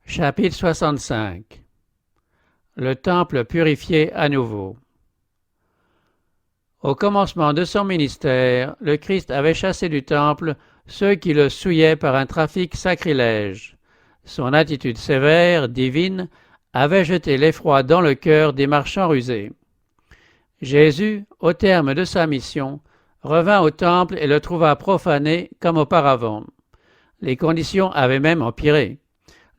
Chapitre 65. Le temple purifié à nouveau. Au commencement de son ministère, le Christ avait chassé du temple ceux qui le souillaient par un trafic sacrilège. Son attitude sévère, divine, avait jeté l'effroi dans le cœur des marchands rusés. Jésus, au terme de sa mission, revint au temple et le trouva profané comme auparavant. Les conditions avaient même empiré.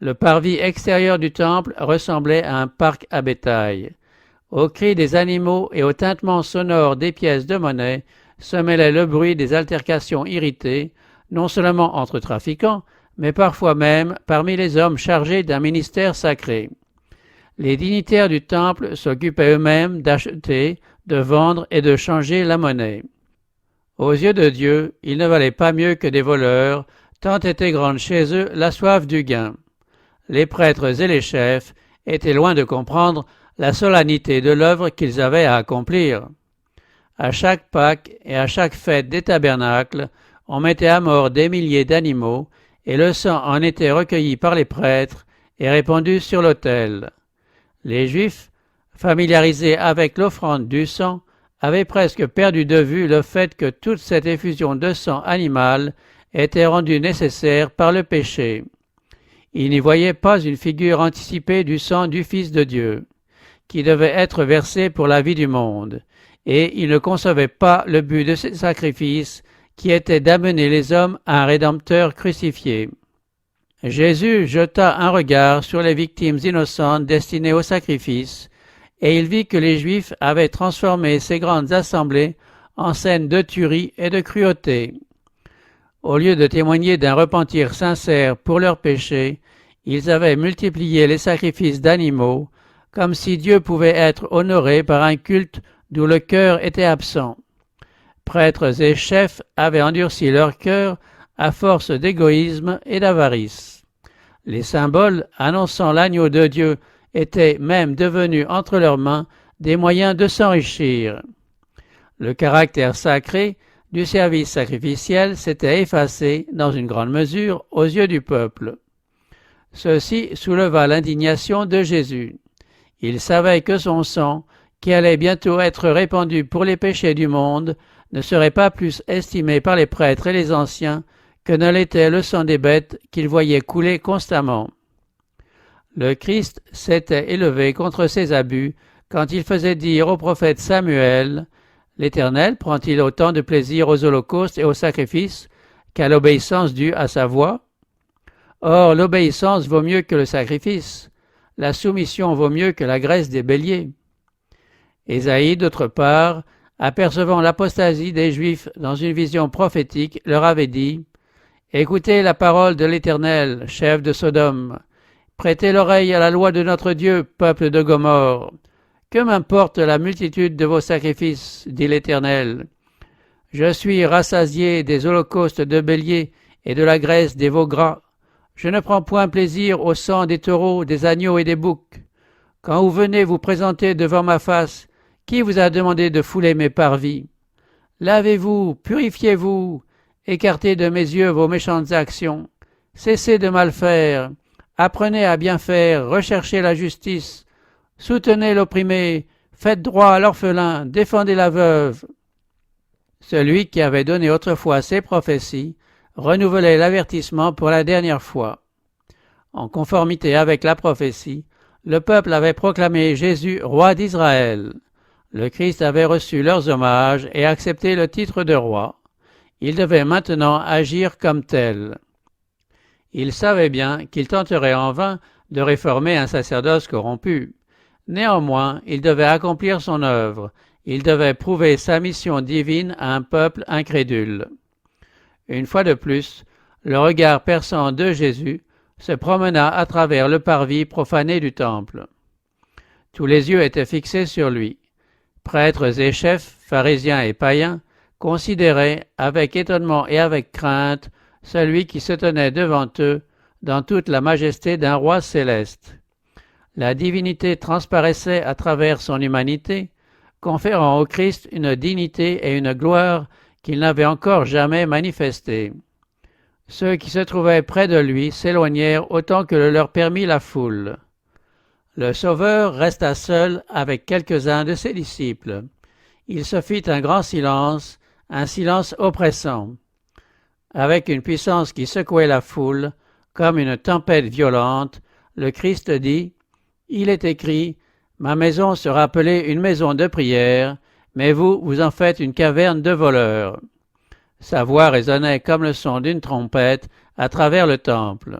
Le parvis extérieur du temple ressemblait à un parc à bétail. Aux cris des animaux et au tintement sonore des pièces de monnaie se mêlait le bruit des altercations irritées, non seulement entre trafiquants, mais parfois même parmi les hommes chargés d'un ministère sacré. Les dignitaires du temple s'occupaient eux-mêmes d'acheter, de vendre et de changer la monnaie. Aux yeux de Dieu, ils ne valaient pas mieux que des voleurs, tant était grande chez eux la soif du gain. Les prêtres et les chefs étaient loin de comprendre la solennité de l'œuvre qu'ils avaient à accomplir. À chaque Pâques et à chaque fête des tabernacles, on mettait à mort des milliers d'animaux, et le sang en était recueilli par les prêtres et répandu sur l'autel. Les Juifs, familiarisés avec l'offrande du sang, avaient presque perdu de vue le fait que toute cette effusion de sang animal était rendue nécessaire par le péché. Ils n'y voyaient pas une figure anticipée du sang du Fils de Dieu, qui devait être versé pour la vie du monde, et ils ne concevaient pas le but de ces sacrifices qui était d'amener les hommes à un Rédempteur crucifié. Jésus jeta un regard sur les victimes innocentes destinées au sacrifice, et il vit que les Juifs avaient transformé ces grandes assemblées en scènes de tuerie et de cruauté. Au lieu de témoigner d'un repentir sincère pour leurs péchés, ils avaient multiplié les sacrifices d'animaux, comme si Dieu pouvait être honoré par un culte d'où le cœur était absent. Prêtres et chefs avaient endurci leur cœur à force d'égoïsme et d'avarice. Les symboles annonçant l'agneau de Dieu étaient même devenus entre leurs mains des moyens de s'enrichir. Le caractère sacré du service sacrificiel s'était effacé dans une grande mesure aux yeux du peuple. Ceci souleva l'indignation de Jésus. Il savait que son sang, qui allait bientôt être répandu pour les péchés du monde, ne serait pas plus estimé par les prêtres et les anciens que ne l'était le sang des bêtes qu'ils voyaient couler constamment. Le Christ s'était élevé contre ces abus quand il faisait dire au prophète Samuel « L'Éternel prend-il autant de plaisir aux holocaustes et aux sacrifices qu'à l'obéissance due à sa voix? Or, l'obéissance vaut mieux que le sacrifice, la soumission vaut mieux que la graisse des béliers. » Ésaïe, d'autre part, apercevant l'apostasie des Juifs dans une vision prophétique, leur avait dit « Écoutez la parole de l'Éternel, chef de Sodome. Prêtez l'oreille à la loi de notre Dieu, peuple de Gomorrhe. Que m'importe la multitude de vos sacrifices, dit l'Éternel. Je suis rassasié des holocaustes de béliers et de la graisse des veaux gras. Je ne prends point plaisir au sang des taureaux, des agneaux et des boucs. Quand vous venez vous présenter devant ma face, qui vous a demandé de fouler mes parvis? Lavez-vous, purifiez-vous, écartez de mes yeux vos méchantes actions. Cessez de mal faire, apprenez à bien faire, recherchez la justice. Soutenez l'opprimé, faites droit à l'orphelin, défendez la veuve. Celui qui avait donné autrefois ces prophéties renouvelait l'avertissement pour la dernière fois. En conformité avec la prophétie, le peuple avait proclamé Jésus roi d'Israël. Le Christ avait reçu leurs hommages et accepté le titre de roi. Il devait maintenant agir comme tel. Il savait bien qu'il tenterait en vain de réformer un sacerdoce corrompu. Néanmoins, il devait accomplir son œuvre, il devait prouver sa mission divine à un peuple incrédule. Une fois de plus, le regard perçant de Jésus se promena à travers le parvis profané du temple. Tous les yeux étaient fixés sur lui. Prêtres et chefs, pharisiens et païens, considéraient avec étonnement et avec crainte celui qui se tenait devant eux dans toute la majesté d'un roi céleste. La divinité transparaissait à travers son humanité, conférant au Christ une dignité et une gloire qu'il n'avait encore jamais manifestées. Ceux qui se trouvaient près de lui s'éloignèrent autant que le leur permit la foule. Le Sauveur resta seul avec quelques-uns de ses disciples. Il se fit un grand silence, un silence oppressant. Avec une puissance qui secouait la foule, comme une tempête violente, le Christ dit « Il est écrit, ma maison sera appelée une maison de prière, mais vous, vous en faites une caverne de voleurs. » Sa voix résonnait comme le son d'une trompette à travers le temple.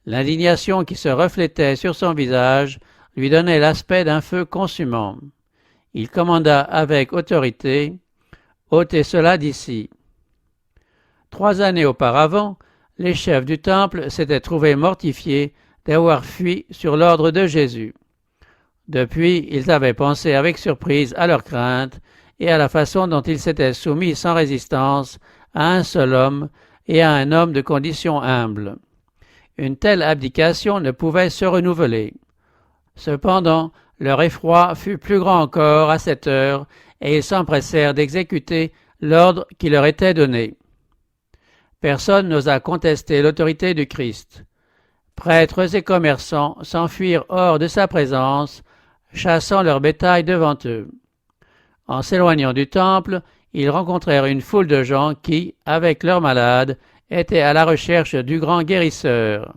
L'indignation qui se reflétait sur son visage lui donnait l'aspect d'un feu consumant. Il commanda avec autorité « Ôtez cela d'ici ». 3 années auparavant, les chefs du temple s'étaient trouvés mortifiés d'avoir fui sur l'ordre de Jésus. Depuis, ils avaient pensé avec surprise à leur crainte et à la façon dont ils s'étaient soumis sans résistance à un seul homme et à un homme de condition humble. Une telle abdication ne pouvait se renouveler. Cependant, leur effroi fut plus grand encore à cette heure, et ils s'empressèrent d'exécuter l'ordre qui leur était donné. Personne n'osa contester l'autorité du Christ. Prêtres et commerçants s'enfuirent hors de sa présence, chassant leur bétail devant eux. En s'éloignant du temple, ils rencontrèrent une foule de gens qui, avec leurs malades, étaient à la recherche du grand guérisseur.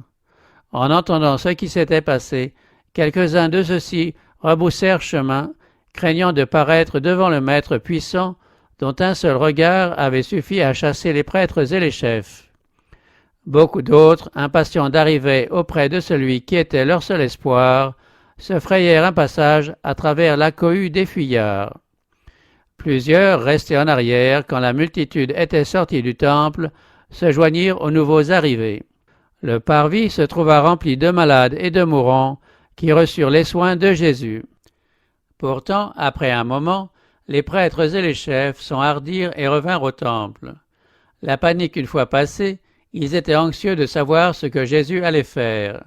En entendant ce qui s'était passé, quelques-uns de ceux-ci rebroussèrent chemin, craignant de paraître devant le Maître puissant, dont un seul regard avait suffi à chasser les prêtres et les chefs. Beaucoup d'autres, impatients d'arriver auprès de celui qui était leur seul espoir, se frayèrent un passage à travers la cohue des fuyards. Plusieurs, restés en arrière quand la multitude était sortie du temple, se joignirent aux nouveaux arrivés. Le parvis se trouva rempli de malades et de mourants qui reçurent les soins de Jésus. Pourtant, après un moment, les prêtres et les chefs s'enhardirent et revinrent au temple. La panique une fois passée, ils étaient anxieux de savoir ce que Jésus allait faire.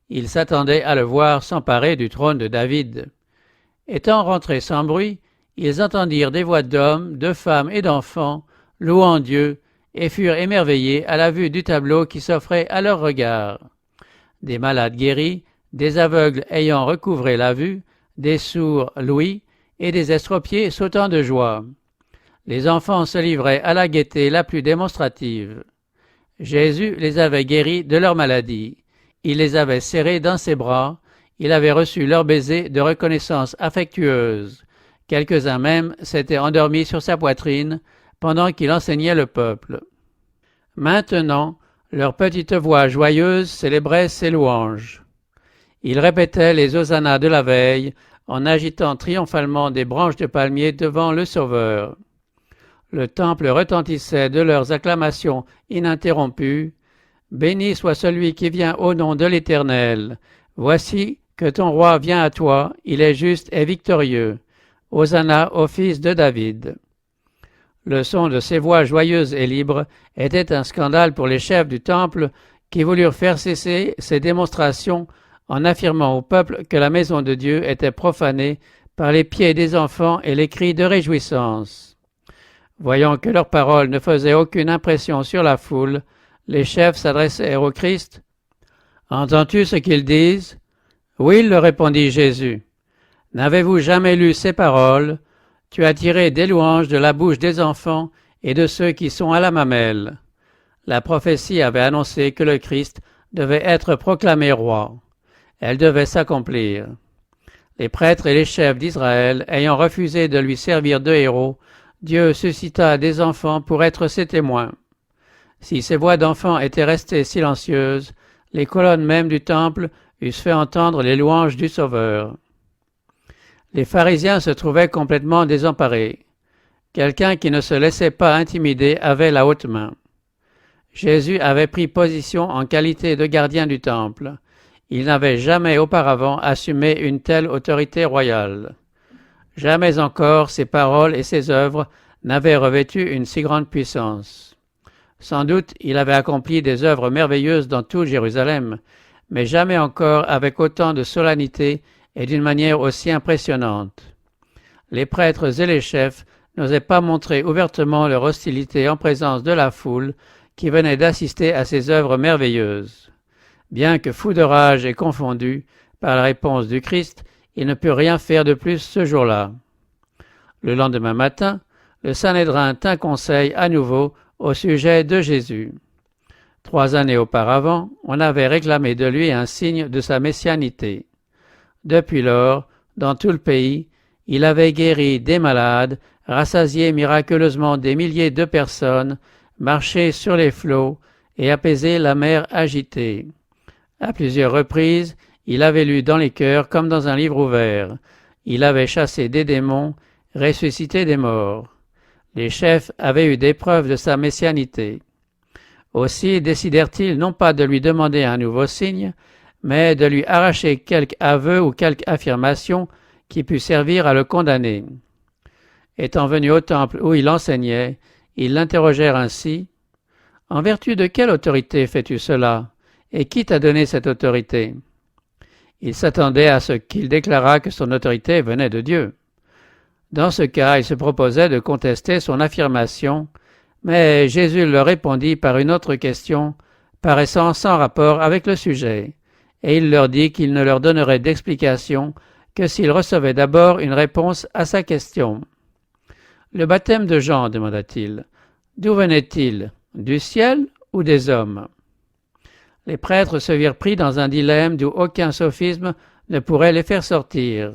Ils s'attendaient à le voir s'emparer du trône de David. Étant rentrés sans bruit, ils entendirent des voix d'hommes, de femmes et d'enfants, louant Dieu, et furent émerveillés à la vue du tableau qui s'offrait à leurs regards. Des malades guéris, des aveugles ayant recouvré la vue, des sourds louis, et des estropiés sautant de joie. Les enfants se livraient à la gaieté la plus démonstrative. Jésus les avait guéris de leur maladie. Il les avait serrés dans ses bras. Il avait reçu leur baiser de reconnaissance affectueuse. Quelques-uns même s'étaient endormis sur sa poitrine pendant qu'il enseignait le peuple. Maintenant, leur petite voix joyeuse célébrait ses louanges. Ils répétaient les hosannas de la veille en agitant triomphalement des branches de palmier devant le Sauveur. Le temple retentissait de leurs acclamations ininterrompues. « Béni soit celui qui vient au nom de l'Éternel. Voici que ton roi vient à toi, il est juste et victorieux. Hosanna au fils de David. » Le son de ces voix joyeuses et libres était un scandale pour les chefs du temple qui voulurent faire cesser ces démonstrations en affirmant au peuple que la maison de Dieu était profanée par les pieds des enfants et les cris de réjouissance. Voyant que leurs paroles ne faisaient aucune impression sur la foule, les chefs s'adressèrent au Christ. « Entends-tu ce qu'ils disent » ?»« Oui, leur répondit Jésus. »« N'avez-vous jamais lu ces paroles ? Tu as tiré des louanges de la bouche des enfants et de ceux qui sont à la mamelle. » La prophétie avait annoncé que le Christ devait être proclamé roi. Elle devait s'accomplir. Les prêtres et les chefs d'Israël ayant refusé de lui servir de héros, Dieu suscita des enfants pour être ses témoins. Si ces voix d'enfants étaient restées silencieuses, les colonnes mêmes du temple eussent fait entendre les louanges du Sauveur. Les pharisiens se trouvaient complètement désemparés. Quelqu'un qui ne se laissait pas intimider avait la haute main. Jésus avait pris position en qualité de gardien du temple. Il n'avait jamais auparavant assumé une telle autorité royale. Jamais encore ses paroles et ses œuvres n'avaient revêtu une si grande puissance. Sans doute il avait accompli des œuvres merveilleuses dans tout Jérusalem, mais jamais encore avec autant de solennité et d'une manière aussi impressionnante. Les prêtres et les chefs n'osaient pas montrer ouvertement leur hostilité en présence de la foule qui venaient d'assister à ces œuvres merveilleuses. Bien que fou de rage et confondu par la réponse du Christ, il ne put rien faire de plus ce jour-là. Le lendemain matin, le Sanhédrin tint conseil à nouveau au sujet de Jésus. 3 années auparavant, on avait réclamé de lui un signe de sa messianité. Depuis lors, dans tout le pays, il avait guéri des malades, rassasié miraculeusement des milliers de personnes, marché sur les flots et apaisé la mer agitée. À plusieurs reprises, il avait lu dans les cœurs comme dans un livre ouvert. Il avait chassé des démons, ressuscité des morts. Les chefs avaient eu des preuves de sa messianité. Aussi décidèrent-ils non pas de lui demander un nouveau signe, mais de lui arracher quelque aveu ou quelque affirmation qui pût servir à le condamner. Étant venu au temple où il enseignait, ils l'interrogèrent ainsi. « En vertu de quelle autorité fais-tu cela? Et qui t'a donné cette autorité ?» Il s'attendait à ce qu'il déclarât que son autorité venait de Dieu. Dans ce cas, il se proposait de contester son affirmation, mais Jésus leur répondit par une autre question, paraissant sans rapport avec le sujet, et il leur dit qu'il ne leur donnerait d'explication que s'ils recevaient d'abord une réponse à sa question. « Le baptême de Jean, demanda-t-il, d'où venait-il? Du ciel ou des hommes ?» Les prêtres se virent pris dans un dilemme d'où aucun sophisme ne pourrait les faire sortir.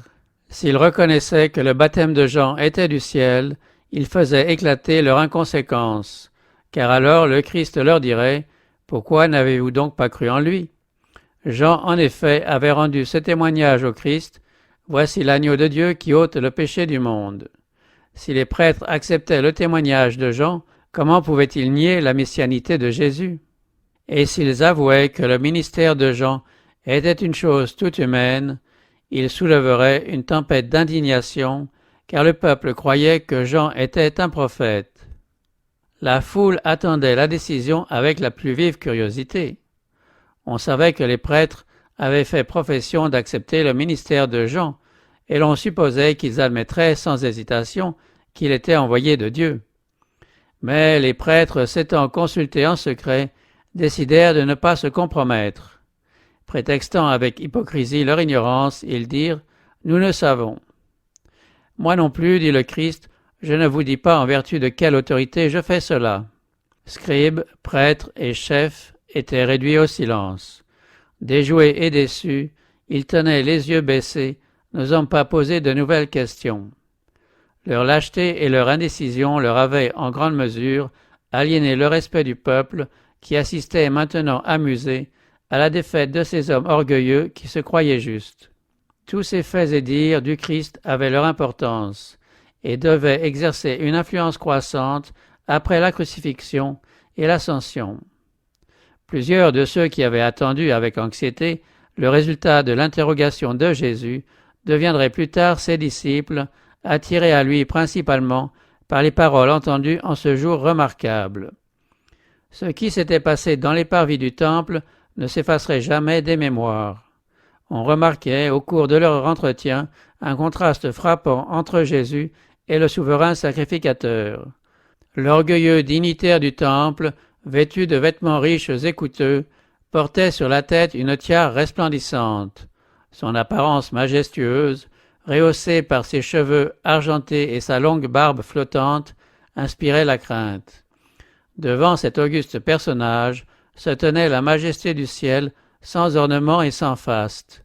S'ils reconnaissaient que le baptême de Jean était du ciel, ils faisaient éclater leur inconséquence, car alors le Christ leur dirait « Pourquoi n'avez-vous donc pas cru en lui ?» Jean, en effet, avait rendu ce témoignage au Christ « Voici l'agneau de Dieu qui ôte le péché du monde ». Si les prêtres acceptaient le témoignage de Jean, comment pouvaient-ils nier la messianité de Jésus? Et s'ils avouaient que le ministère de Jean était une chose toute humaine, ils soulèveraient une tempête d'indignation, car le peuple croyait que Jean était un prophète. La foule attendait la décision avec la plus vive curiosité. On savait que les prêtres avaient fait profession d'accepter le ministère de Jean, et l'on supposait qu'ils admettraient sans hésitation qu'il était envoyé de Dieu. Mais les prêtres, s'étant consultés en secret, décidèrent de ne pas se compromettre. Prétextant avec hypocrisie leur ignorance, ils dirent « Nous ne savons ». « Moi non plus, dit le Christ, je ne vous dis pas en vertu de quelle autorité je fais cela. » Scribes, prêtres et chefs étaient réduits au silence. Déjoués et déçus, ils tenaient les yeux baissés, n'osant pas poser de nouvelles questions. Leur lâcheté et leur indécision leur avaient, en grande mesure, aliéné le respect du peuple, qui assistait maintenant amusé à la défaite de ces hommes orgueilleux qui se croyaient justes. Tous ces faits et dires du Christ avaient leur importance et devaient exercer une influence croissante après la crucifixion et l'ascension. Plusieurs de ceux qui avaient attendu avec anxiété le résultat de l'interrogation de Jésus deviendraient plus tard ses disciples, attirés à lui principalement par les paroles entendues en ce jour remarquable. Ce qui s'était passé dans les parvis du temple ne s'effacerait jamais des mémoires. On remarquait au cours de leur entretien un contraste frappant entre Jésus et le souverain sacrificateur. L'orgueilleux dignitaire du temple, vêtu de vêtements riches et coûteux, portait sur la tête une tiare resplendissante. Son apparence majestueuse, rehaussée par ses cheveux argentés et sa longue barbe flottante, inspirait la crainte. Devant cet auguste personnage se tenait la majesté du ciel, sans ornement et sans faste.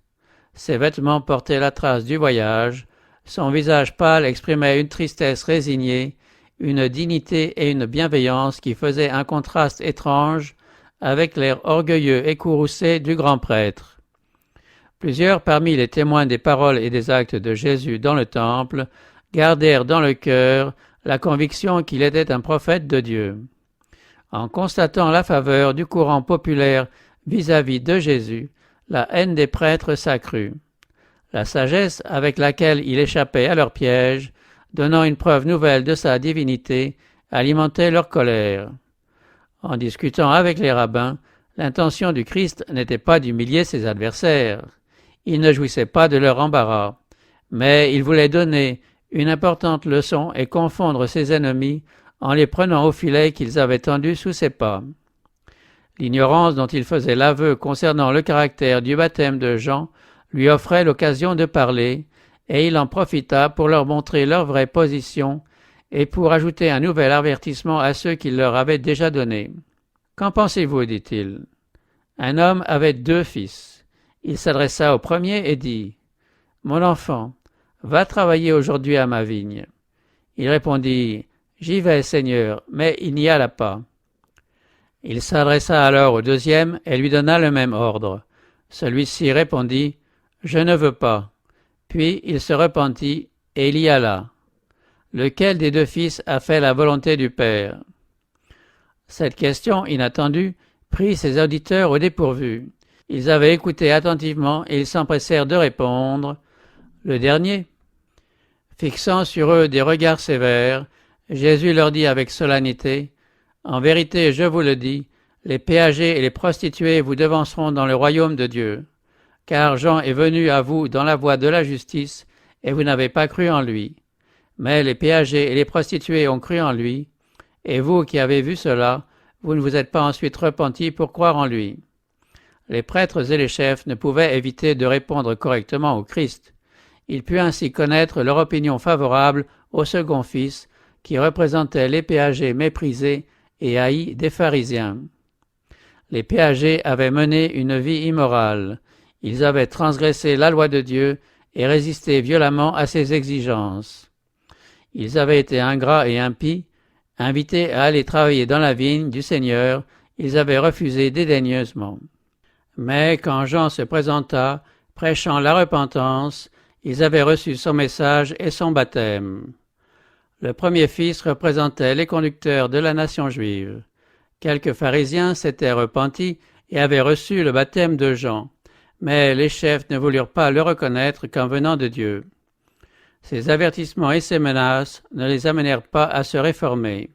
Ses vêtements portaient la trace du voyage, son visage pâle exprimait une tristesse résignée, une dignité et une bienveillance qui faisaient un contraste étrange avec l'air orgueilleux et courroucé du grand prêtre. Plusieurs parmi les témoins des paroles et des actes de Jésus dans le temple gardèrent dans le cœur la conviction qu'il était un prophète de Dieu. En constatant la faveur du courant populaire vis-à-vis de Jésus, la haine des prêtres s'accrut. La sagesse avec laquelle il échappait à leurs pièges, donnant une preuve nouvelle de sa divinité, alimentait leur colère. En discutant avec les rabbins, l'intention du Christ n'était pas d'humilier ses adversaires. Il ne jouissait pas de leur embarras, mais il voulait donner une importante leçon et confondre ses ennemis en les prenant au filet qu'ils avaient tendu sous ses pas. L'ignorance dont il faisait l'aveu concernant le caractère du baptême de Jean lui offrait l'occasion de parler, et il en profita pour leur montrer leur vraie position et pour ajouter un nouvel avertissement à ceux qu'il leur avait déjà donnés. « Qu'en pensez-vous » dit-il. Un homme avait 2 fils. Il s'adressa au premier et dit « Mon enfant, va travailler aujourd'hui à ma vigne. » Il répondit « J'y vais, Seigneur, mais il n'y alla pas. » Il s'adressa alors au deuxième et lui donna le même ordre. Celui-ci répondit « Je ne veux pas. » Puis il se repentit et il y alla. Lequel des 2 fils a fait la volonté du Père? Cette question inattendue prit ses auditeurs au dépourvu. Ils avaient écouté attentivement et ils s'empressèrent de répondre « Le dernier ». Fixant sur eux des regards sévères, Jésus leur dit avec solennité « En vérité, je vous le dis, les péagers et les prostituées vous devanceront dans le royaume de Dieu. Car Jean est venu à vous dans la voie de la justice, et vous n'avez pas cru en lui. Mais les péagers et les prostituées ont cru en lui, et vous qui avez vu cela, vous ne vous êtes pas ensuite repentis pour croire en lui. » Les prêtres et les chefs ne pouvaient éviter de répondre correctement au Christ. Il put ainsi connaître leur opinion favorable au second fils, qui représentait les péagers méprisés et haïs des pharisiens. Les péagers avaient mené une vie immorale. Ils avaient transgressé la loi de Dieu et résisté violemment à ses exigences. Ils avaient été ingrats et impies. Invités à aller travailler dans la vigne du Seigneur, ils avaient refusé dédaigneusement. Mais quand Jean se présenta, prêchant la repentance, ils avaient reçu son message et son baptême. Le premier fils représentait les conducteurs de la nation juive. Quelques pharisiens s'étaient repentis et avaient reçu le baptême de Jean, mais les chefs ne voulurent pas le reconnaître comme venant de Dieu. Ces avertissements et ces menaces ne les amenèrent pas à se réformer.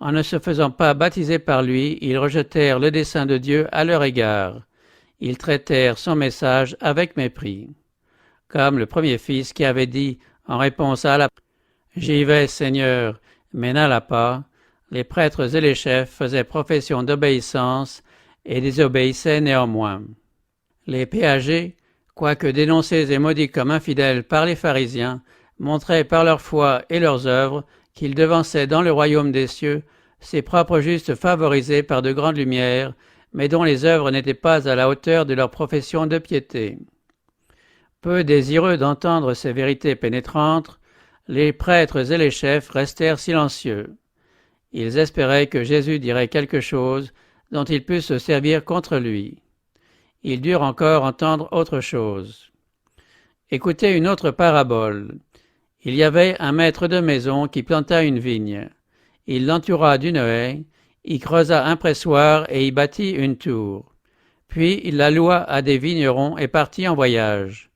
En ne se faisant pas baptiser par lui, ils rejetèrent le dessein de Dieu à leur égard. Ils traitèrent son message avec mépris. Comme le premier fils qui avait dit en réponse à la « J'y vais, Seigneur », mais n'alla pas, les prêtres et les chefs faisaient profession d'obéissance et désobéissaient néanmoins. Les péagers, quoique dénoncés et maudits comme infidèles par les pharisiens, montraient par leur foi et leurs œuvres qu'ils devançaient dans le royaume des cieux ces propres justes favorisés par de grandes lumières, mais dont les œuvres n'étaient pas à la hauteur de leur profession de piété. Peu désireux d'entendre ces vérités pénétrantes, les prêtres et les chefs restèrent silencieux. Ils espéraient que Jésus dirait quelque chose dont ils pussent se servir contre lui. Ils durent encore entendre autre chose. Écoutez une autre parabole. Il y avait un maître de maison qui planta une vigne. Il l'entoura d'une haie, y creusa un pressoir et y bâtit une tour. Puis il la loua à des vignerons et partit en voyage.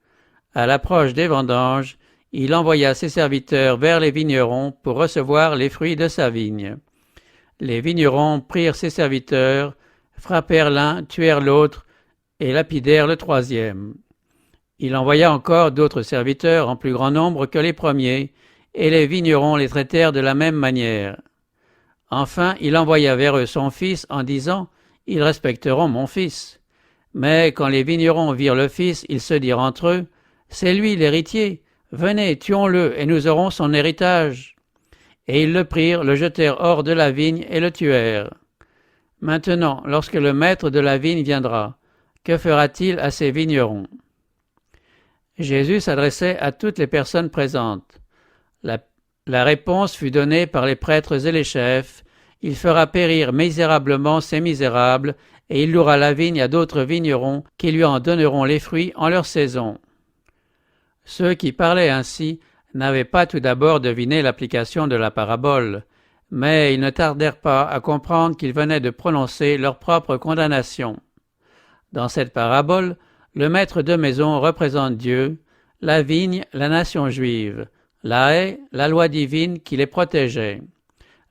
À l'approche des vendanges, il envoya ses serviteurs vers les vignerons pour recevoir les fruits de sa vigne. Les vignerons prirent ses serviteurs, frappèrent l'un, tuèrent l'autre, et lapidèrent le troisième. Il envoya encore d'autres serviteurs en plus grand nombre que les premiers, et les vignerons les traitèrent de la même manière. Enfin, il envoya vers eux son fils en disant « Ils respecteront mon fils ». Mais quand les vignerons virent le fils, ils se dirent entre eux « C'est lui l'héritier, venez, tuons-le, et nous aurons son héritage ». Et ils le prirent, le jetèrent hors de la vigne et le tuèrent. Maintenant, lorsque le maître de la vigne viendra, que fera-t-il à ces vignerons? Jésus s'adressait à toutes les personnes présentes. La réponse fut donnée par les prêtres et les chefs. Il fera périr misérablement ces misérables, et il louera la vigne à d'autres vignerons qui lui en donneront les fruits en leur saison. Ceux qui parlaient ainsi n'avaient pas tout d'abord deviné l'application de la parabole, mais ils ne tardèrent pas à comprendre qu'ils venaient de prononcer leur propre condamnation. Dans cette parabole, le maître de maison représente Dieu, la vigne, la nation juive, la haie, la loi divine qui les protégeait.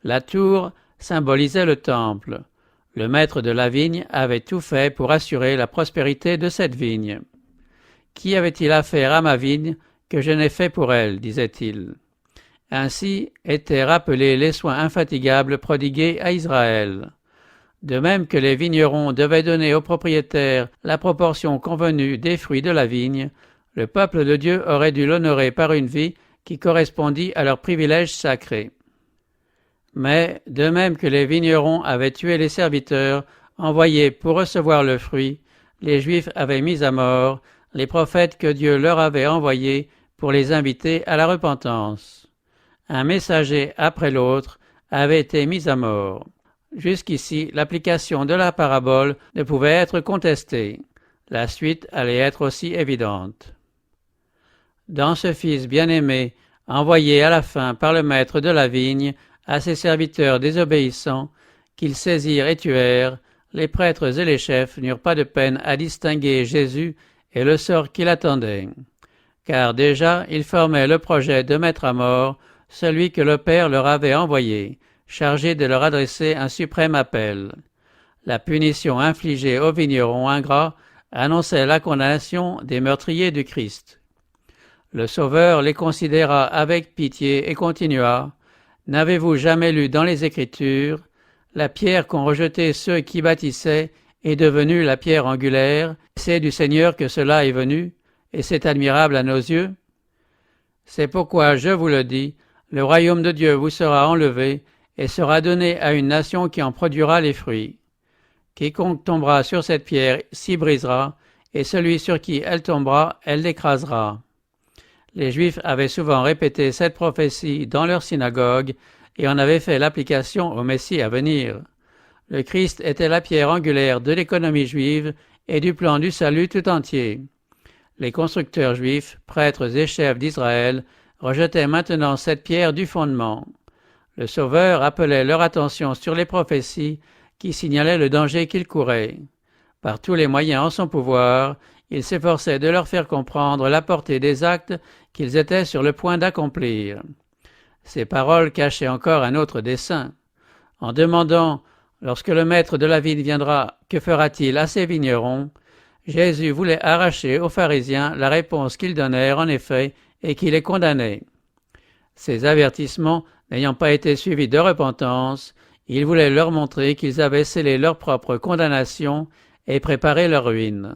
La tour symbolisait le temple. Le maître de la vigne avait tout fait pour assurer la prospérité de cette vigne. « Qui avait-il affaire à ma vigne que je n'ai fait pour elle ?» disait-il. Ainsi étaient rappelés les soins infatigables prodigués à Israël. De même que les vignerons devaient donner aux propriétaires la proportion convenue des fruits de la vigne, le peuple de Dieu aurait dû l'honorer par une vie qui correspondit à leurs privilèges sacrés. Mais, de même que les vignerons avaient tué les serviteurs envoyés pour recevoir le fruit, les Juifs avaient mis à mort les prophètes que Dieu leur avait envoyés pour les inviter à la repentance. Un messager après l'autre avait été mis à mort. Jusqu'ici, l'application de la parabole ne pouvait être contestée. La suite allait être aussi évidente. Dans ce Fils bien-aimé, envoyé à la fin par le maître de la vigne à ses serviteurs désobéissants, qu'ils saisirent et tuèrent, les prêtres et les chefs n'eurent pas de peine à distinguer Jésus et le sort qui l'attendait. Car déjà, ils formaient le projet de mettre à mort celui que le Père leur avait envoyé, chargé de leur adresser un suprême appel. La punition infligée aux vignerons ingrats annonçait la condamnation des meurtriers du Christ. Le Sauveur les considéra avec pitié et continua. « N'avez-vous jamais lu dans les Écritures, la pierre qu'ont rejetée ceux qui bâtissaient est devenue la pierre angulaire, c'est du Seigneur que cela est venu, et c'est admirable à nos yeux. C'est pourquoi je vous le dis, le royaume de Dieu vous sera enlevé et sera donné à une nation qui en produira les fruits. Quiconque tombera sur cette pierre s'y brisera, et celui sur qui elle tombera, elle l'écrasera. » Les Juifs avaient souvent répété cette prophétie dans leur synagogue et en avaient fait l'application au Messie à venir. Le Christ était la pierre angulaire de l'économie juive et du plan du salut tout entier. Les constructeurs juifs, prêtres et chefs d'Israël, rejetaient maintenant cette pierre du fondement. Le Sauveur appelait leur attention sur les prophéties qui signalaient le danger qu'ils couraient. Par tous les moyens en son pouvoir, il s'efforçait de leur faire comprendre la portée des actes qu'ils étaient sur le point d'accomplir. Ces paroles cachaient encore un autre dessein. En demandant « Lorsque le maître de la vigne viendra, que fera-t-il à ses vignerons ?» Jésus voulait arracher aux pharisiens la réponse qu'ils donnèrent en effet et qui les condamnait. Ces avertissements n'ayant pas été suivis de repentance, il voulait leur montrer qu'ils avaient scellé leur propre condamnation et préparé leur ruine.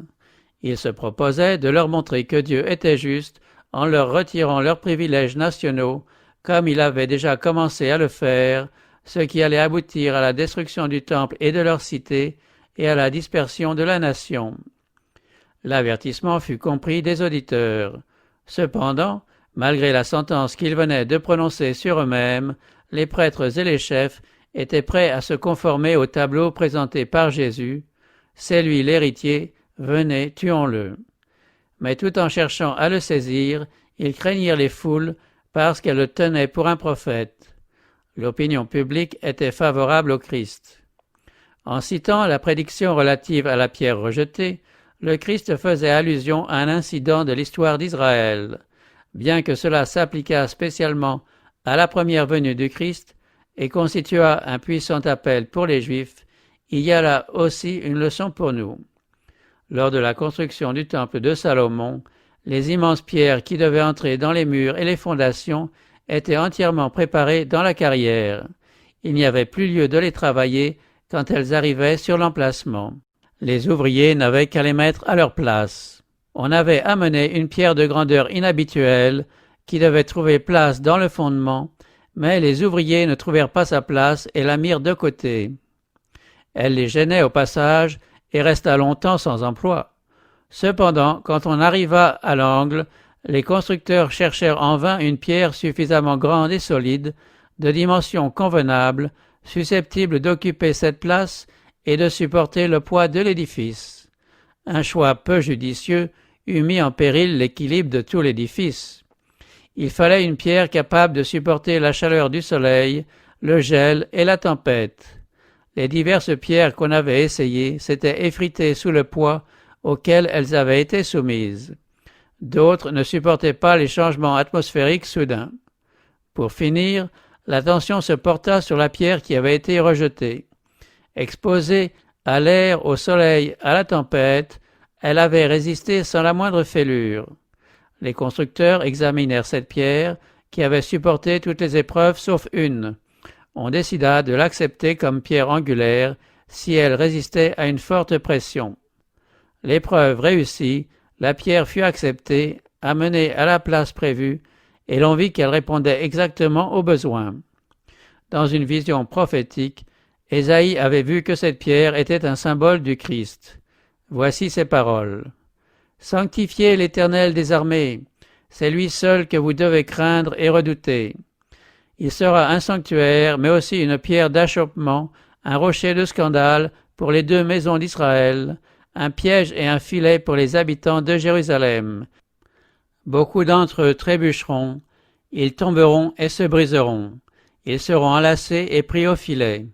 Il se proposait de leur montrer que Dieu était juste en leur retirant leurs privilèges nationaux, comme il avait déjà commencé à le faire, ce qui allait aboutir à la destruction du temple et de leur cité et à la dispersion de la nation. L'avertissement fut compris des auditeurs. Cependant, malgré la sentence qu'ils venaient de prononcer sur eux-mêmes, les prêtres et les chefs étaient prêts à se conformer au tableau présenté par Jésus. C'est lui l'héritier, venez, tuons-le. Mais tout en cherchant à le saisir, ils craignirent les foules parce qu'elles le tenaient pour un prophète. L'opinion publique était favorable au Christ. En citant la prédiction relative à la pierre rejetée, le Christ faisait allusion à un incident de l'histoire d'Israël. Bien que cela s'appliquât spécialement à la première venue du Christ et constituât un puissant appel pour les Juifs, il y a là aussi une leçon pour nous. Lors de la construction du temple de Salomon, les immenses pierres qui devaient entrer dans les murs et les fondations étaient entièrement préparées dans la carrière. Il n'y avait plus lieu de les travailler quand elles arrivaient sur l'emplacement. Les ouvriers n'avaient qu'à les mettre à leur place. On avait amené une pierre de grandeur inhabituelle qui devait trouver place dans le fondement, mais les ouvriers ne trouvèrent pas sa place et la mirent de côté. Elle les gênait au passage et resta longtemps sans emploi. Cependant, quand on arriva à l'angle, les constructeurs cherchèrent en vain une pierre suffisamment grande et solide, de dimensions convenables, susceptible d'occuper cette place et de supporter le poids de l'édifice. Un choix peu judicieux eût mis en péril l'équilibre de tout l'édifice. Il fallait une pierre capable de supporter la chaleur du soleil, le gel et la tempête. Les diverses pierres qu'on avait essayées s'étaient effritées sous le poids auquel elles avaient été soumises. D'autres ne supportaient pas les changements atmosphériques soudains. Pour finir, l'attention se porta sur la pierre qui avait été rejetée. Exposée à l'air, au soleil, à la tempête, elle avait résisté sans la moindre fêlure. Les constructeurs examinèrent cette pierre, qui avait supporté toutes les épreuves sauf une. On décida de l'accepter comme pierre angulaire, si elle résistait à une forte pression. L'épreuve réussie, la pierre fut acceptée, amenée à la place prévue, et l'on vit qu'elle répondait exactement aux besoins. Dans une vision prophétique, Ésaïe avait vu que cette pierre était un symbole du Christ. Voici ces paroles. « Sanctifiez l'Éternel des armées, c'est lui seul que vous devez craindre et redouter. Il sera un sanctuaire, mais aussi une pierre d'achoppement, un rocher de scandale pour les deux maisons d'Israël, un piège et un filet pour les habitants de Jérusalem. Beaucoup d'entre eux trébucheront, ils tomberont et se briseront. Ils seront enlacés et pris au filet. »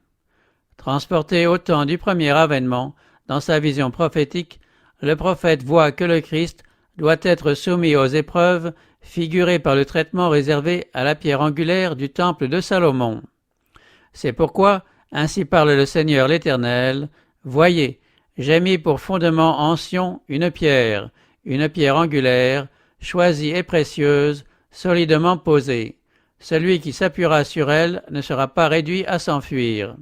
Transporté au temps du premier avènement, dans sa vision prophétique, le prophète voit que le Christ doit être soumis aux épreuves figurées par le traitement réservé à la pierre angulaire du temple de Salomon. C'est pourquoi, ainsi parle le Seigneur l'Éternel, « Voyez, j'ai mis pour fondement en Sion une pierre angulaire, choisie et précieuse, solidement posée. Celui qui s'appuiera sur elle ne sera pas réduit à s'enfuir. »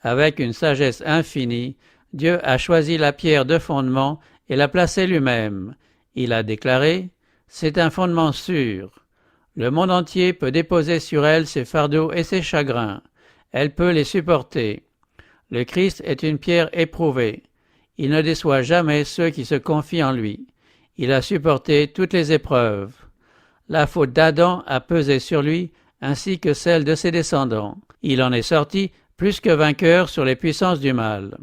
Avec une sagesse infinie, Dieu a choisi la pierre de fondement et l'a placée lui-même. Il a déclaré « C'est un fondement sûr. Le monde entier peut déposer sur elle ses fardeaux et ses chagrins. Elle peut les supporter. Le Christ est une pierre éprouvée. Il ne déçoit jamais ceux qui se confient en lui. Il a supporté toutes les épreuves. La faute d'Adam a pesé sur lui, ainsi que celle de ses descendants. Il en est sorti plus que vainqueur sur les puissances du mal.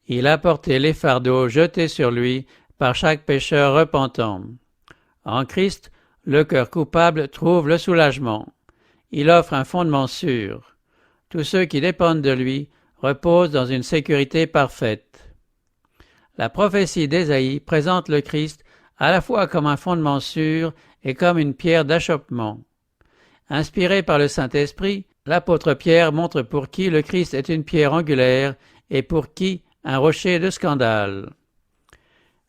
Il a porté les fardeaux jetés sur lui par chaque pécheur repentant. En Christ, le cœur coupable trouve le soulagement. Il offre un fondement sûr. Tous ceux qui dépendent de lui reposent dans une sécurité parfaite. La prophétie d'Ésaïe présente le Christ à la fois comme un fondement sûr et comme une pierre d'achoppement. Inspiré par le Saint-Esprit, l'apôtre Pierre montre pour qui le Christ est une pierre angulaire et pour qui un rocher de scandale.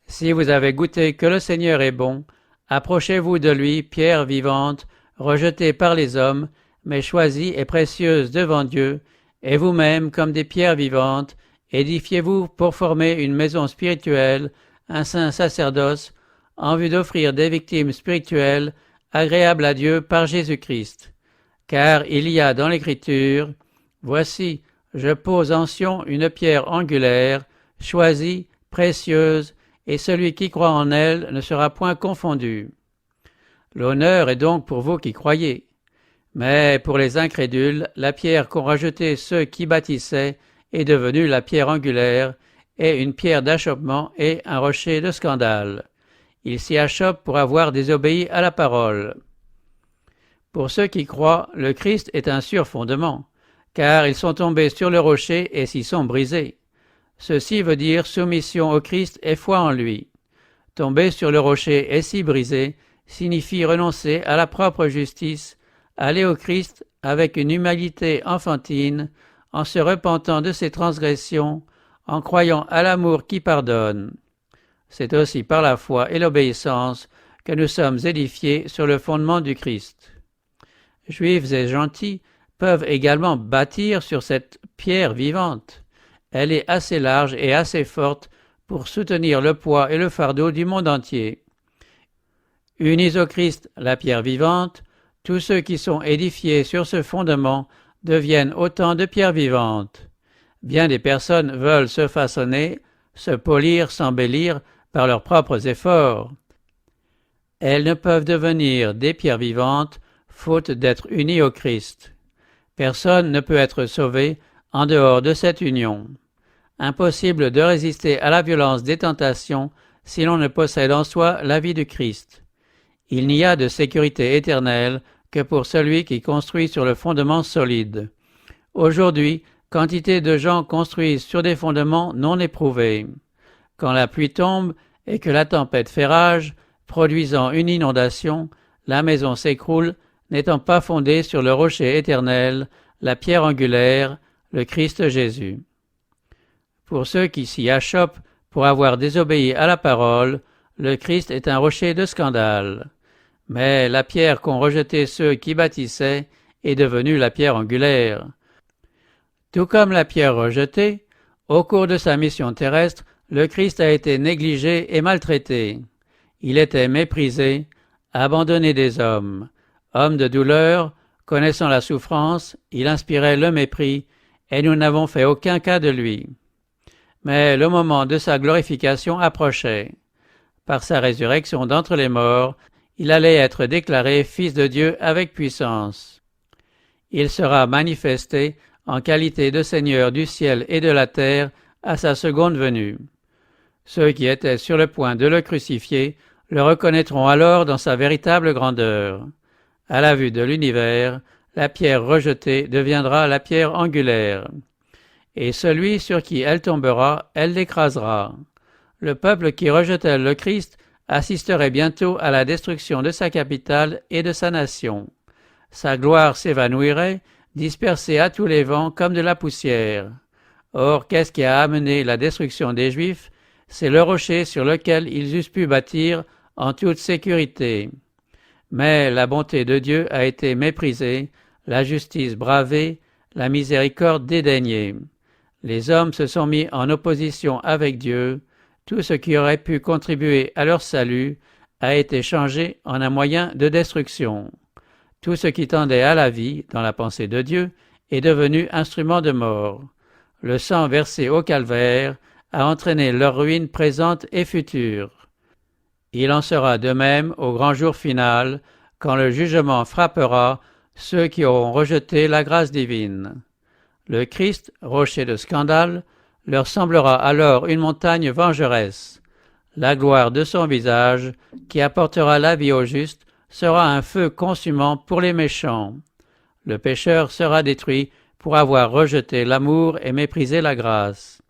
Si vous avez goûté que le Seigneur est bon, approchez-vous de lui, pierre vivante, rejetée par les hommes, mais choisie et précieuse devant Dieu, et vous-même, comme des pierres vivantes, édifiez-vous pour former une maison spirituelle, un saint sacerdoce, en vue d'offrir des victimes spirituelles agréables à Dieu par Jésus-Christ. Car il y a dans l'Écriture, « Voici, je pose en Sion une pierre angulaire, choisie, précieuse, et celui qui croit en elle ne sera point confondu. » L'honneur est donc pour vous qui croyez. Mais pour les incrédules, la pierre qu'ont rejetée ceux qui bâtissaient est devenue la pierre angulaire, et une pierre d'achoppement et un rocher de scandale. Ils s'y achoppent pour avoir désobéi à la parole. Pour ceux qui croient, le Christ est un sûr fondement, car ils sont tombés sur le rocher et s'y sont brisés. Ceci veut dire soumission au Christ et foi en lui. Tomber sur le rocher et s'y briser signifie renoncer à la propre justice, aller au Christ avec une humanité enfantine, en se repentant de ses transgressions, en croyant à l'amour qui pardonne. C'est aussi par la foi et l'obéissance que nous sommes édifiés sur le fondement du Christ. Juifs et gentils peuvent également bâtir sur cette pierre vivante. Elle est assez large et assez forte pour soutenir le poids et le fardeau du monde entier. Unis au Christ, la pierre vivante, tous ceux qui sont édifiés sur ce fondement deviennent autant de pierres vivantes. Bien des personnes veulent se façonner, se polir, s'embellir par leurs propres efforts. Elles ne peuvent devenir des pierres vivantes faute d'être unies au Christ. Personne ne peut être sauvé en dehors de cette union. Impossible de résister à la violence des tentations si l'on ne possède en soi la vie du Christ. Il n'y a de sécurité éternelle que pour celui qui construit sur le fondement solide. Aujourd'hui, quantité de gens construisent sur des fondements non éprouvés. Quand la pluie tombe et que la tempête fait rage, produisant une inondation, la maison s'écroule, n'étant pas fondée sur le rocher éternel, la pierre angulaire, le Christ Jésus. Pour ceux qui s'y achoppent pour avoir désobéi à la parole, le Christ est un rocher de scandale. Mais la pierre qu'ont rejetée ceux qui bâtissaient est devenue la pierre angulaire. Tout comme la pierre rejetée, au cours de sa mission terrestre, le Christ a été négligé et maltraité. Il était méprisé, abandonné des hommes. Homme de douleur, connaissant la souffrance, il inspirait le mépris, et nous n'avons fait aucun cas de lui. Mais le moment de sa glorification approchait. Par sa résurrection d'entre les morts, il allait être déclaré Fils de Dieu avec puissance. Il sera manifesté en qualité de Seigneur du ciel et de la terre à sa seconde venue. Ceux qui étaient sur le point de le crucifier le reconnaîtront alors dans sa véritable grandeur. À la vue de l'univers, la pierre rejetée deviendra la pierre angulaire. Et celui sur qui elle tombera, elle l'écrasera. Le peuple qui rejetait le Christ assisterait bientôt à la destruction de sa capitale et de sa nation. Sa gloire s'évanouirait, dispersée à tous les vents comme de la poussière. Or, qu'est-ce qui a amené la destruction des Juifs? C'est le rocher sur lequel ils eussent pu bâtir en toute sécurité. Mais la bonté de Dieu a été méprisée, la justice bravée, la miséricorde dédaignée. Les hommes se sont mis en opposition avec Dieu, tout ce qui aurait pu contribuer à leur salut a été changé en un moyen de destruction. Tout ce qui tendait à la vie, dans la pensée de Dieu, est devenu instrument de mort. Le sang versé au calvaire a entraîné leur ruine présente et future. Il en sera de même au grand jour final, quand le jugement frappera ceux qui auront rejeté la grâce divine. Le Christ, rocher de scandale, leur semblera alors une montagne vengeresse. La gloire de son visage, qui apportera la vie aux justes, sera un feu consumant pour les méchants. Le pécheur sera détruit pour avoir rejeté l'amour et méprisé la grâce.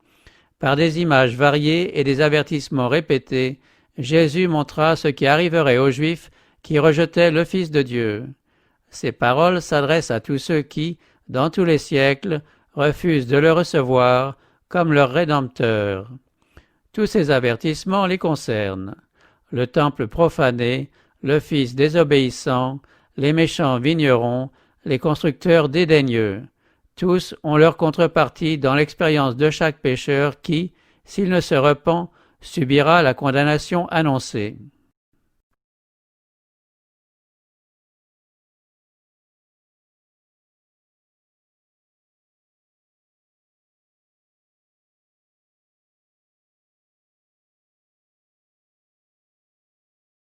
Par des images variées et des avertissements répétés, Jésus montra ce qui arriverait aux Juifs qui rejetaient le Fils de Dieu. Ces paroles s'adressent à tous ceux qui, dans tous les siècles, refusent de le recevoir comme leur Rédempteur. Tous ces avertissements les concernent. Le temple profané, le Fils désobéissant, les méchants vignerons, les constructeurs dédaigneux. Tous ont leur contrepartie dans l'expérience de chaque pécheur qui, s'il ne se repent, subira la condamnation annoncée.